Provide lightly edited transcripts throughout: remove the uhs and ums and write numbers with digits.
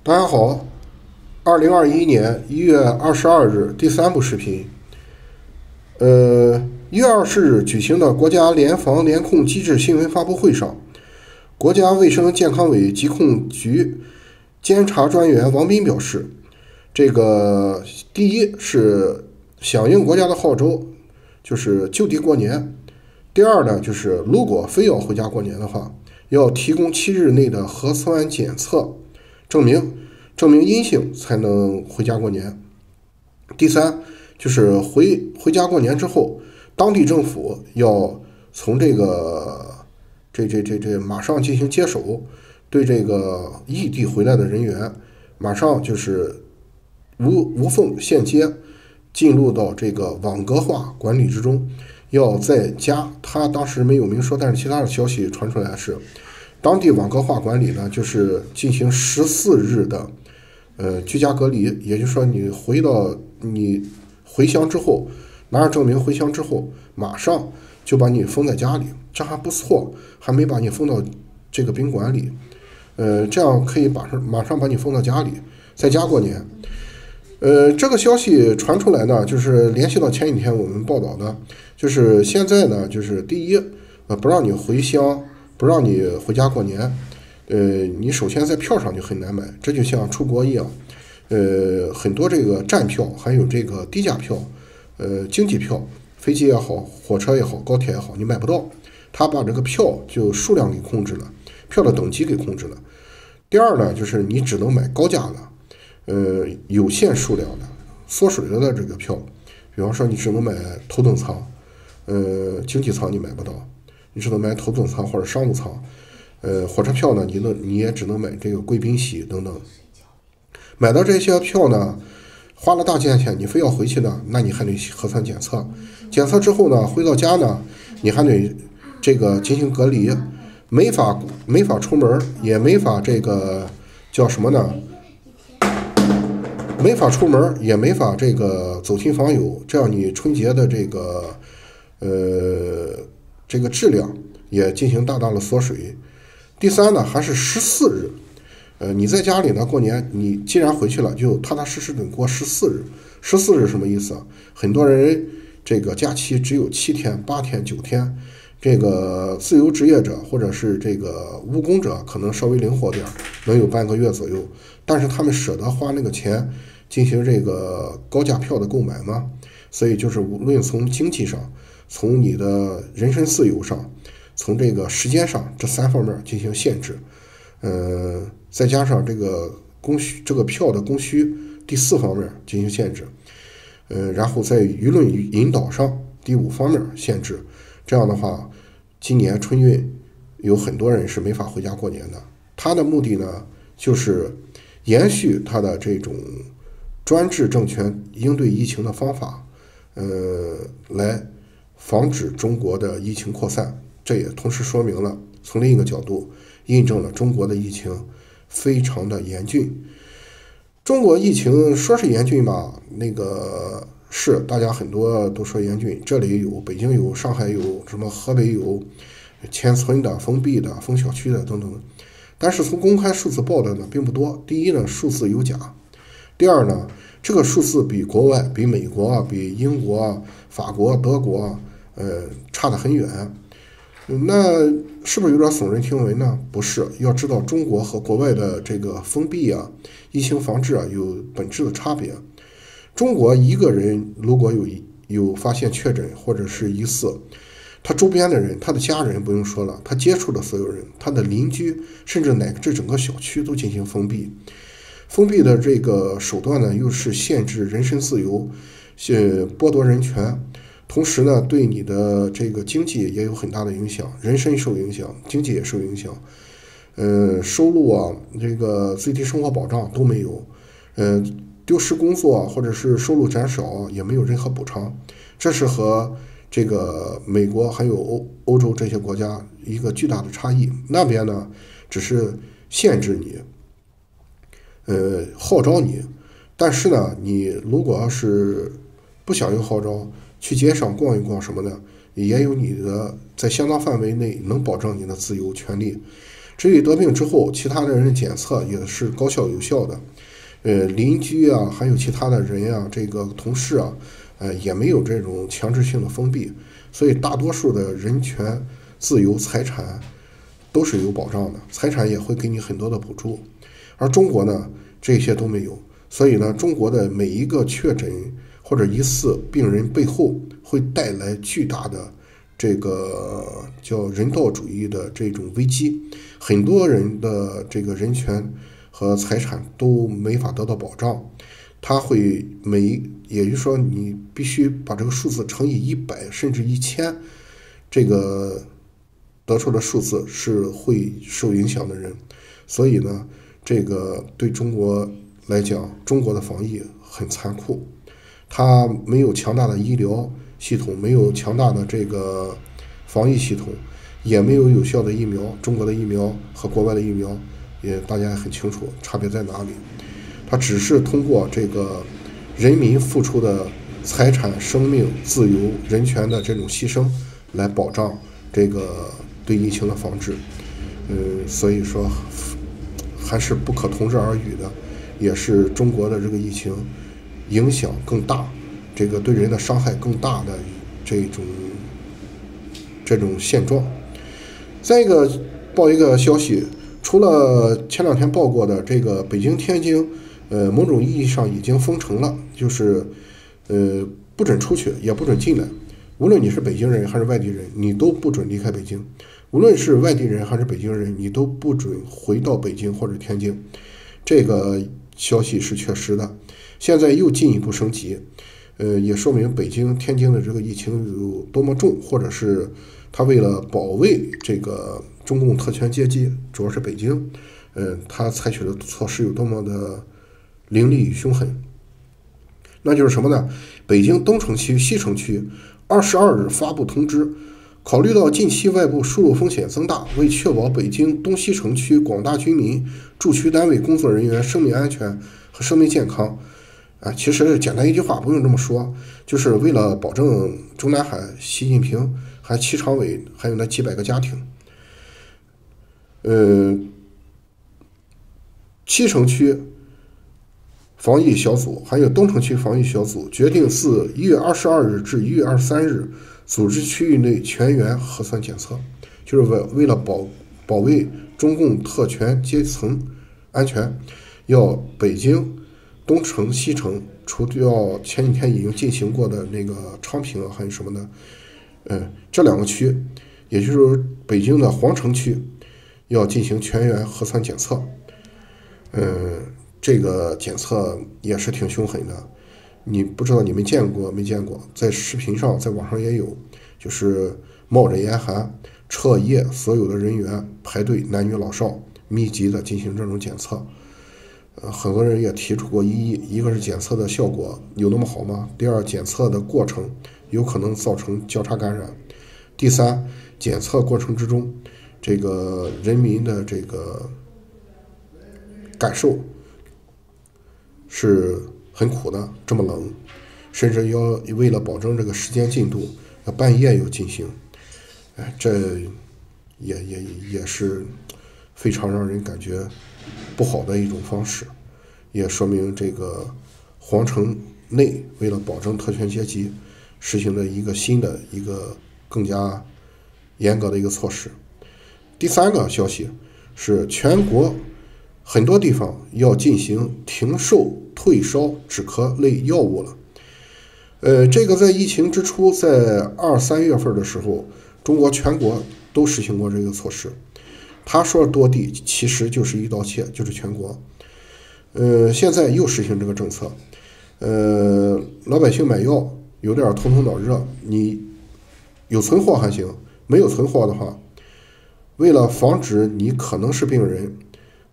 大家好，2021年1月22日第3部视频。1月24日举行的国家联防联控机制新闻发布会上，国家卫生健康委疾控局监察专员王斌表示，第一是响应国家的号召，就是就地过年。第二呢，就是如果非要回家过年的话，要提供7日内的核酸检测证明阴性才能回家过年。第三就是回家过年之后，当地政府要从马上进行接手，对这个异地回来的人员马上就是无缝衔接进入到这个网格化管理之中。要在家，他当时没有明说，但是其他的消息传出来是，当地网格化管理呢，就是进行14日的居家隔离，也就是说你回乡之后，拿着证明回乡之后，马上就把你封在家里，这还不错，还没把你封到这个宾馆里，这样可以马上把你封到家里，在家过年。这个消息传出来呢，就是联系到前几天我们报道的，就是现在呢，就是第一，不让你回乡，不让你回家过年，你首先在票上就很难买，这就像出国一样，很多这个站票，还有这个低价票，经济票，飞机也好，火车也好，高铁也好，你买不到，他把这个票就数量给控制了，票的等级给控制了。第二呢，就是你只能买高价的。有限数量的缩水了的这个票，比方说你只能买头等舱，经济舱你买不到，你只能买头等舱或者商务舱，火车票呢你也只能买这个贵宾席等等。买到这些票呢，花了大价钱，你非要回去呢，那你还得核酸检测，检测之后呢，回到家呢，你还得这个进行隔离，没法出门，也没法这个叫什么呢？没法出门，也没法这个走亲访友，这样你春节的这个质量也进行大大的缩水。第三呢，还是14日，你在家里呢过年，你既然回去了，就踏踏实实的过14日。14日什么意思啊？很多人这个假期只有7天、8天、9天，这个自由职业者或者是这个务工者可能稍微灵活点，能有半个月左右，但是他们舍得花那个钱进行这个高价票的购买吗？所以就是无论从经济上，从你的人身自由上，从这个时间上，这3方面进行限制，再加上这个票的供需，第4方面进行限制，然后在舆论引导上，第5方面限制。这样的话，今年春运有很多人是没法回家过年的。他的目的呢，就是延续他的这种专制政权应对疫情的方法，来防止中国的疫情扩散。这也同时说明了，从另一个角度印证了中国的疫情非常的严峻。中国疫情说是严峻吧，是大家很多都说严峻，这里有，北京有，上海有，什么河北有，迁村的、封闭的、封小区的等等。但是从公开数字报的呢并不多。第一呢，数字有假；第二呢，这个数字比国外、比美国啊、比英国啊、法国、德国啊，差得很远。那是不是有点耸人听闻呢？不是，要知道中国和国外的这个封闭啊、疫情防治啊有本质的差别。中国一个人如果有发现确诊或者是疑似，他周边的人，他的家人不用说了，他接触的所有人，他的邻居，甚至乃至整个小区都进行封闭。封闭的这个手段呢，又是限制人身自由，剥夺人权，同时呢，对你的这个经济也有很大的影响，人身受影响，经济也受影响，收入啊，这个最低生活保障都没有，丢失工作或者是收入减少也没有任何补偿，这是和这个美国还有欧洲这些国家一个巨大的差异。那边呢，只是限制你，号召你，但是呢，你如果要是不响应号召，去街上逛一逛什么的，也有你的在相当范围内能保证你的自由权利。至于得病之后，其他的人检测也是高效有效的。邻居啊，还有其他的人啊，这个同事啊，也没有这种强制性的封闭，所以大多数的人权、自由、财产都是有保障的，财产也会给你很多的补助。而中国呢，这些都没有，所以呢，中国的每一个确诊或者疑似病人背后会带来巨大的这个叫人道主义的这种危机，很多人的这个人权和财产都没法得到保障。它会也就是说，你必须把这个数字乘以100甚至1000，这个得出的数字是会受影响的人。所以呢，这个对中国来讲，中国的防疫很残酷，它没有强大的医疗系统，没有强大的这个防疫系统，也没有有效的疫苗。中国的疫苗和国外的疫苗大家也很清楚差别在哪里。它只是通过这个人民付出的财产、生命、自由、人权的这种牺牲来保障这个对疫情的防治。所以说还是不可同日而语的，也是中国的这个疫情影响更大，这个对人的伤害更大的这种现状。再一个报一个消息，除了前2天报过的这个北京、天津，某种意义上已经封城了，就是不准出去，也不准进来。无论你是北京人还是外地人，你都不准离开北京；无论是外地人还是北京人，你都不准回到北京或者天津。这个消息是确实的。现在又进一步升级，也说明北京、天津的这个疫情有多么重，或者是他为了保卫这个中共特权阶级，主要是北京，他采取的措施有多么的凌厉与凶狠。那就是什么呢？北京东城区、西城区22日发布通知，考虑到近期外部输入风险增大，为确保北京东西城区广大居民、驻区单位工作人员生命安全和生命健康，其实简单一句话，不用这么说，就是为了保证中南海、习近平还7常委还有那几百个家庭。西城区防疫小组还有东城区防疫小组决定自1月22日至1月23日组织区域内全员核酸检测，就是为了保卫中共特权阶层安全，要北京东城、西城，除掉前几天已经进行过的那个昌平啊，还有什么的，这2个区，也就是北京的皇城区，要进行全员核酸检测。这个检测也是挺凶狠的，你不知道你们见过没见过？在视频上，在网上也有，就是冒着严寒，彻夜所有的人员排队，男女老少密集的进行这种检测。很多人也提出过异议，一个是检测的效果有那么好吗？第二，检测的过程有可能造成交叉感染。第三，检测过程之中，这个人民的这个感受是很苦的，这么冷，甚至要为了保证这个时间进度，要半夜又进行，这也是非常让人感觉不好的一种方式，也说明这个皇城内为了保证特权阶级实行的一个新的一个更加严格的一个措施。第3个消息是全国很多地方要进行停售退烧止咳类药物了。这个在疫情之初，在2、3月份的时候，中国全国都实行过这个措施。他说多地，其实就是一刀切，就是全国。现在又实行这个政策。老百姓买药有点头疼脑热，你有存货还行，没有存货的话，为了防止你可能是病人，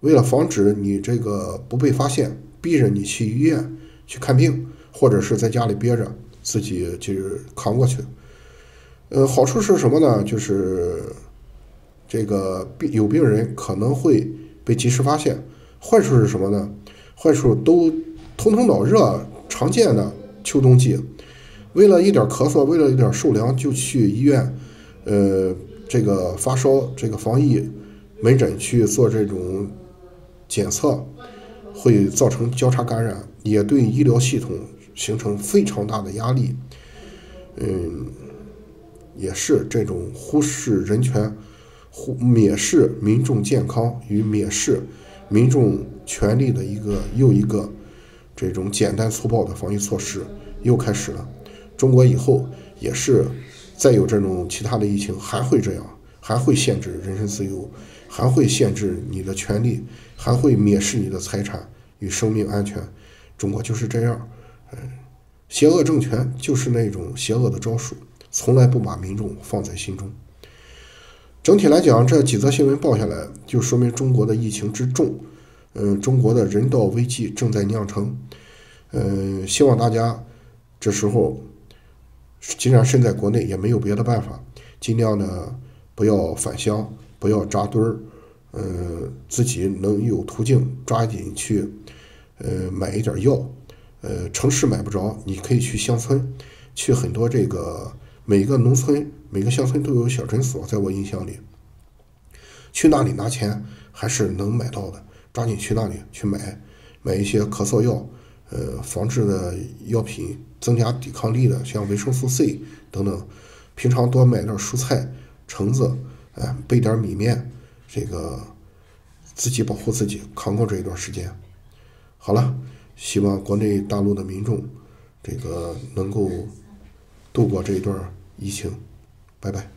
为了防止你这个不被发现，逼着你去医院去看病，或者是在家里憋着自己就是扛过去。好处是什么呢？就是这个有病人可能会被及时发现。坏处是什么呢？坏处都头疼脑热常见的秋冬季，为了一点咳嗽，为了一点受凉就去医院，这个发烧，这个防疫门诊去做这种检测，会造成交叉感染，也对医疗系统形成非常大的压力。也是这种忽视人权、蔑视民众健康与蔑视民众权利的又一个这种简单粗暴的防疫措施又开始了。中国以后也是再有这种其他的疫情还会这样，还会限制人身自由，还会限制你的权利，还会蔑视你的财产与生命安全。中国就是这样，邪恶政权就是那种邪恶的招数，从来不把民众放在心中。整体来讲，这几则新闻报下来，就说明中国的疫情之重，中国的人道危机正在酿成。希望大家这时候既然身在国内，也没有别的办法，尽量呢不要返乡，不要扎堆儿，自己能有途径抓紧去买一点药。城市买不着，你可以去乡村，去很多这个每个农村、每个乡村都有小诊所，在我印象里，去那里拿钱还是能买到的，抓紧去那里去买一些咳嗽药，防治的药品，增加抵抗力的，像维生素 C 等等。平常多买点蔬菜、橙子，备点米面，这个自己保护自己，扛过这一段时间。好了。希望国内大陆的民众这个能够度过这一段疫情，拜拜。